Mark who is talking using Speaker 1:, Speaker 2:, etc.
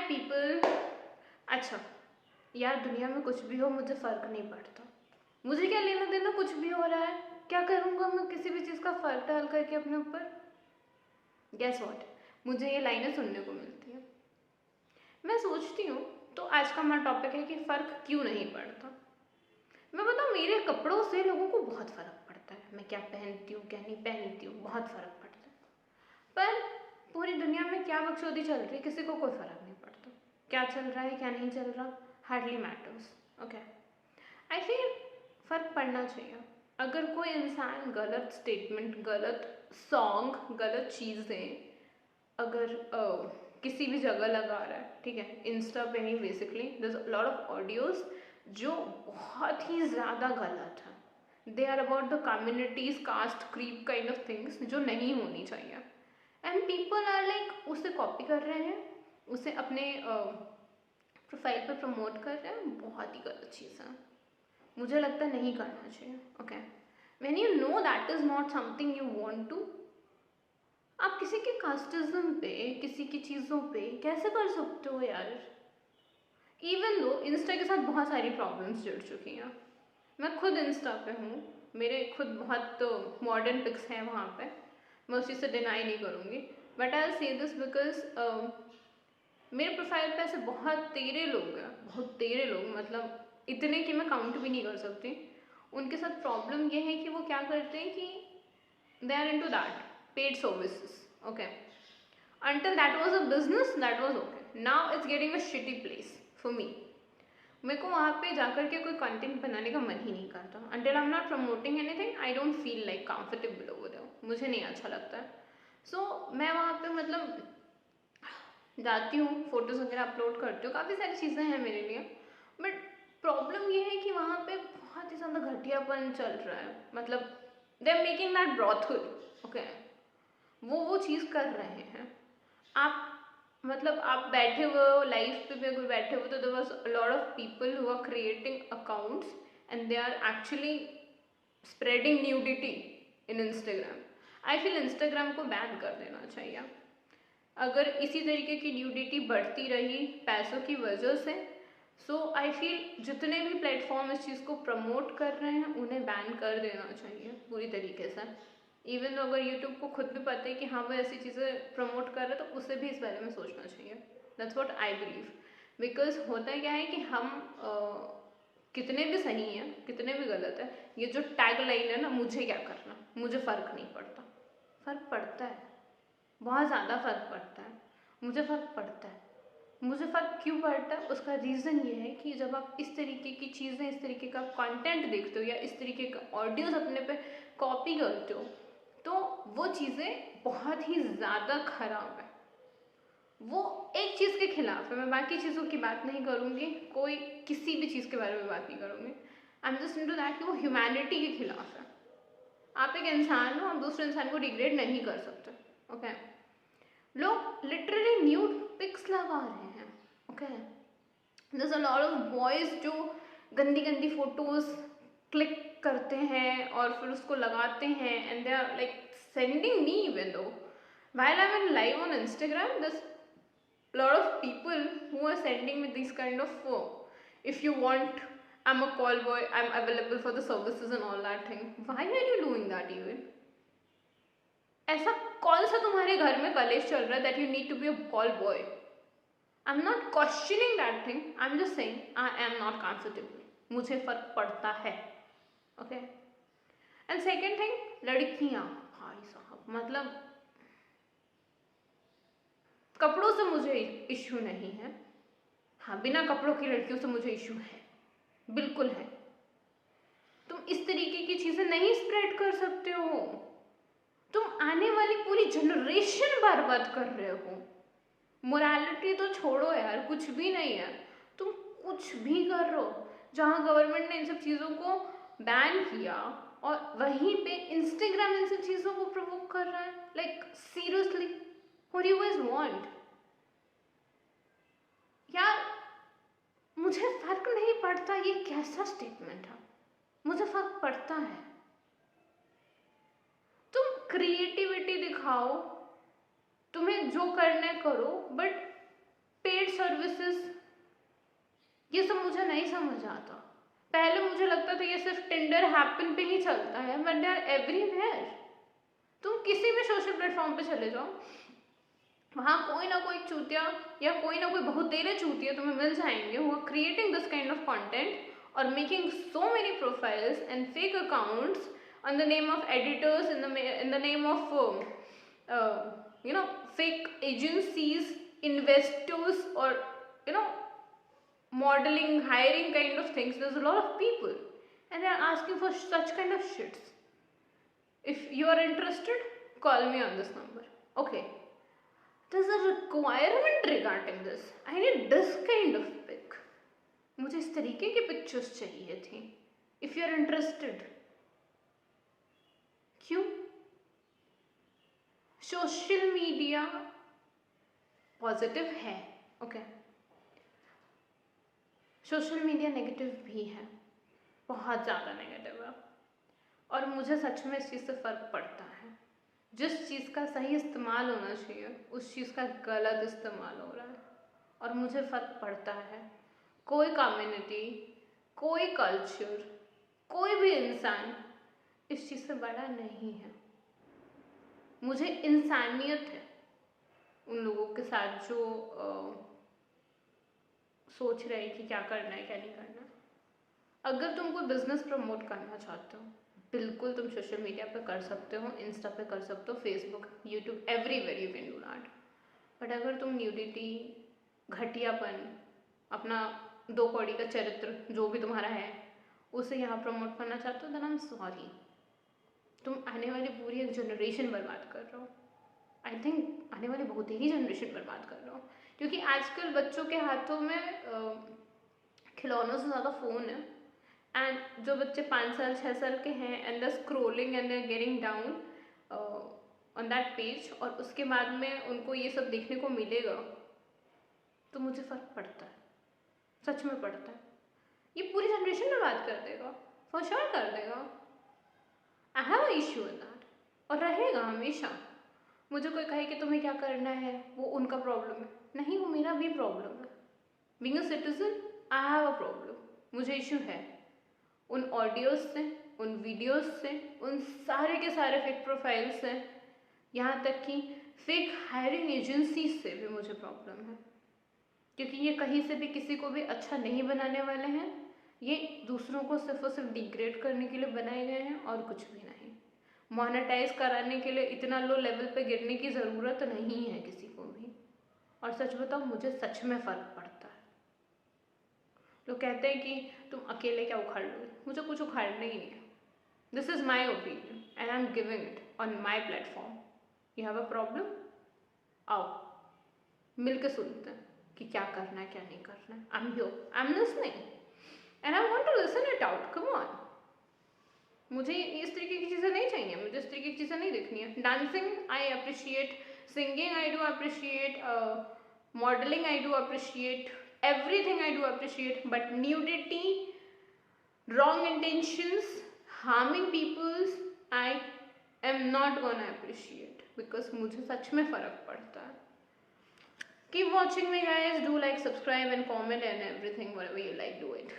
Speaker 1: People. अच्छा यार, दुनिया में कुछ भी हो मुझे फ़र्क नहीं पड़ता। मुझे क्या लेना देना कुछ भी हो रहा है। क्या करूँगा मैं किसी भी चीज़ का फ़र्क डाल करके अपने ऊपर। गेस व्हाट, मुझे ये लाइनें सुनने को मिलती हैं। मैं सोचती हूँ, तो आज का हमारा टॉपिक है कि फ़र्क क्यों नहीं पड़ता। मैं बताऊँ, मेरे कपड़ों से लोगों को बहुत फ़र्क पड़ता है। मैं क्या पहनती हूँ क्या नहीं पहनती हूँ, बहुत फ़र्क पड़ता है। पर पूरी दुनिया में क्या बकचोदी चल रही है किसी को कोई फ़र्क नहीं पड़ता। क्या चल रहा है क्या नहीं चल रहा, hardly matters. Okay, I feel फ़र्क पड़ना चाहिए। अगर कोई इंसान गलत स्टेटमेंट, गलत सॉन्ग, गलत चीज़ें अगर किसी भी जगह लगा रहा है, ठीक है, इंस्टा पे ही basically there is lot of audios जो बहुत ही ज़्यादा गलत है। They are about the communities, caste, creep kind of things जो नहीं होनी चाहिए। एंड पीपल आर लाइक उसे कॉपी कर रहे हैं, उसे अपने प्रोफाइल पर प्रमोट कर रहे हैं। बहुत ही गलत चीज़ है, मुझे लगता है नहीं करना चाहिए। Okay, when you know that is not something you want to, आप किसी के कास्टिज्म पे, किसी की चीज़ों पे कैसे कर सकते हो यार। इवन दो इंस्टा के साथ बहुत सारी प्रॉब्लम्स जुड़ चुकी हैं। मैं खुद इंस्टा पे हूँ, मेरे खुद बहुत तो मॉडर्न पिक्स हैं वहाँ पे, मैं उस चीज़ से डिनाई नहीं करूँगी। बट आई से दिस बिकॉज मेरे प्रोफाइल पे ऐसे बहुत तेरे लोग हैं, बहुत तेरे लोग, मतलब इतने कि मैं काउंट भी नहीं कर सकती। उनके साथ प्रॉब्लम ये है कि वो क्या करते हैं कि they are into that paid services. Okay, until that was a business, that was okay. Now it's getting a shitty place for me. मेरे को वहाँ पे जाकर के कोई कंटेंट बनाने का मन ही नहीं करता। Until I'm not promoting anything, I don't feel like comfortable over there. मुझे नहीं अच्छा लगता है। So मैं वहाँ पे मतलब जाती हूँ, फोटोज़ वगैरह अपलोड करती हूँ, काफ़ी सारी चीज़ें हैं मेरे लिए। बट प्रॉब्लम ये है कि वहाँ पे बहुत ही ज़्यादा घटियापन चल रहा है। मतलब they are making that brothel. Okay, वो चीज़ कर रहे हैं। आप मतलब आप बैठे हुए हो लाइव पे भी अगर बैठे हो तो there was a lot of people who are creating accounts and they are actually spreading nudity in Instagram. I feel Instagram को बैन कर देना चाहिए। अगर इसी तरीके की न्यूडिटी बढ़ती रही पैसों की वजह से, सो आई फील जितने भी प्लेटफॉर्म इस चीज़ को प्रमोट कर रहे हैं उन्हें बैन कर देना चाहिए पूरी तरीके से। इवन तो अगर यूट्यूब को खुद भी पता है कि हाँ वो ऐसी चीज़ें प्रमोट कर रहा है तो उसे भी इस बारे में सोचना चाहिए। That's what I believe. Because होता क्या है कि हम कितने भी सही हैं कितने भी गलत है, ये जो टैग लाइन है ना, मुझे क्या करना, मुझे फ़र्क नहीं पड़ता। फ़र्क पड़ता है, बहुत ज़्यादा फ़र्क पड़ता है। मुझे फ़र्क पड़ता है। मुझे फ़र्क क्यों पड़ता है, उसका रीज़न ये है कि जब आप इस तरीके की चीज़ें, इस तरीके का कंटेंट देखते हो या इस तरीके का ऑडियोज अपने पे कॉपी करते हो, तो वो चीज़ें बहुत ही ज़्यादा खराब है। वो एक चीज़ के खिलाफ है। मैं बाकी चीज़ों की बात नहीं करूँगी, कोई किसी भी चीज़ के बारे में बात नहीं करूँगी। I am just into that कि वो ह्यूमैनिटी के खिलाफ है। आप एक इंसान हो, आप दूसरे इंसान को डिग्रेड नहीं कर सकते। ओके, लोग लिटरली न्यूड पिक्स लगा रहे हैं। Okay, there is a lot of boys जो गंदी गंदी फोटोज क्लिक करते हैं और फिर उसको लगाते हैं and they are like sending me even though while I'm in live on Instagram, there's a lot of people who are sending me these kind of if you want, I'm a call boy, I'm available for the services and all that thing. Why are you doing that even? ऐसा कौन सा तुम्हारे घर में कलेश चल रहा है that you need to be a call boy? I'm not questioning that thing, I'm just saying I am not comfortable. मुझे फर्क पड़ता है। ओके, एंड सेकेंड थिंग, लड़कियां, भाई साहब, मतलब कपड़ों से मुझे इश्यू नहीं है। हाँ, बिना कपड़ों की लड़कियों से मुझे इश्यू है, बिल्कुल है। तुम इस तरीके की चीजें नहीं स्प्रेड कर सकते हो। तुम आने वाली पूरी जनरेशन बर्बाद कर रहे हो। मोरालिटी तो छोड़ो यार, कुछ भी नहीं है। तुम कुछ भी कर रहे हो। जहाँ गवर्नमेंट ने इन सब चीज़ों को बैन किया और वहीं पे इंस्टाग्राम इन सब चीज़ों को प्रोवोक कर रहा है। Like seriously, what do you guys want? यार, मुझे फर्क नहीं पड़ता, ये कैसा स्टेटमेंट है? मुझे फर्क पड़ता है। तुम क्रिएटिविटी दिखाओ, तुम्हें जो करना है करो, बट पेड सर्विस ये सब मुझे नहीं समझ आता। पहले मुझे लगता था ये सिर्फ टिंडर हैपन पे ही चलता है, बट दे आर एवरीवेयर। तुम किसी भी सोशल प्लेटफॉर्म पे चले जाओ, वहाँ कोई ना कोई चूतिया या कोई ना कोई बहुत तेरे चूतिया तुम्हें मिल जाएंगे who are creating this kind of content or making so many profiles and fake accounts on the name of editors, in the name of fake agencies, investors, or modeling, hiring kind of things. There's a lot of people and they are asking for such kind of shits. If you are interested, call me on this number. Okay, there's a requirement regarding this. I need this kind of pic. मुझे इस तरीके की pictures चाहिए थी. If you are interested. क्यों? Social media positive है, okay, social media negative भी है, बहुत ज़्यादा नेगेटिव है, और मुझे सच में इस चीज़ से फ़र्क पड़ता है. जिस चीज़ का सही इस्तेमाल होना चाहिए उस चीज़ का गलत इस्तेमाल हो रहा है, और मुझे फ़र्क पड़ता है. कोई कम्युनिटी, कोई कल्चर, कोई भी इंसान इस चीज़ से बड़ा नहीं है. मुझे इंसानियत है उन लोगों के साथ जो सोच रहे हैं कि क्या करना है क्या नहीं करना. अगर तुम कोई बिजनेस प्रमोट करना चाहते हो, बिल्कुल तुम सोशल मीडिया पे कर सकते हो, इंस्टा पे कर सकते हो, Facebook, YouTube, everywhere you can do that. But अगर तुम न्यूडिटी, घटियापन, अपना 2 कौड़ी का चरित्र जो भी तुम्हारा है उसे यहाँ प्रमोट करना चाहते हो, देन आई एम सॉरी. तुम आने वाली पूरी एक जनरेशन बर्बाद कर रहे हो. आई थिंक आने वाली बहुत ही जनरेशन बर्बाद कर रहे हो, क्योंकि आजकल बच्चों के हाथों में खिलौनों से ज़्यादा फ़ोन है. एंड जो बच्चे 5 साल 6 साल के हैं and the scrolling and the getting down on that page, और उसके बाद में उनको ये सब देखने को मिलेगा, तो मुझे फ़र्क पड़ता है, सच में पड़ता है. ये पूरी जनरेशन में बात कर देगा, फॉर श्योर कर देगा. I have a issue with that, और रहेगा हमेशा. मुझे कोई कहे कि तुम्हें क्या करना है, वो उनका प्रॉब्लम है. नहीं, वो मेरा भी प्रॉब्लम है. Being a citizen I have a problem. मुझे इशू है उन ऑडियोज से, उन वीडियोज से, उन सारे के सारे फेक प्रोफाइल से, यहाँ तक कि फेक हायरिंग एजेंसी से भी मुझे प्रॉब्लम है, क्योंकि ये कहीं से भी किसी को भी अच्छा नहीं बनाने वाले हैं. ये दूसरों को सिर्फ और सिर्फ डिग्रेड करने के लिए बनाए गए हैं और कुछ भी नहीं. मोनेटाइज कराने के लिए इतना लो लेवल पे गिरने की ज़रूरत नहीं है किसी को भी. और सच बताओ, मुझे सच में फ़र्क पड़ता है. लोग कहते हैं कि तुम अकेले क्या उखाड़ लोगे. मुझे कुछ उखाड़ना ही नहीं है. This is my opinion and I am giving it on my platform. You have a problem, आओ मिल के सुनते हैं कि क्या करना है क्या नहीं करना है. I am here, I am listening and I want to listen it out. Come on. मुझे इस तरीके की चीज़ें नहीं चाहिए, मुझे इस तरीके की चीज़ें नहीं देखनी है. Dancing I appreciate, singing I do appreciate, modelling I do appreciate, everything I do appreciate, but nudity, wrong intentions, harming peoples, I am not gonna appreciate, because मुझे सच में फ़र्क पड़ता है. Keep watching me guys, do like, subscribe and comment and everything, whatever you like, do it.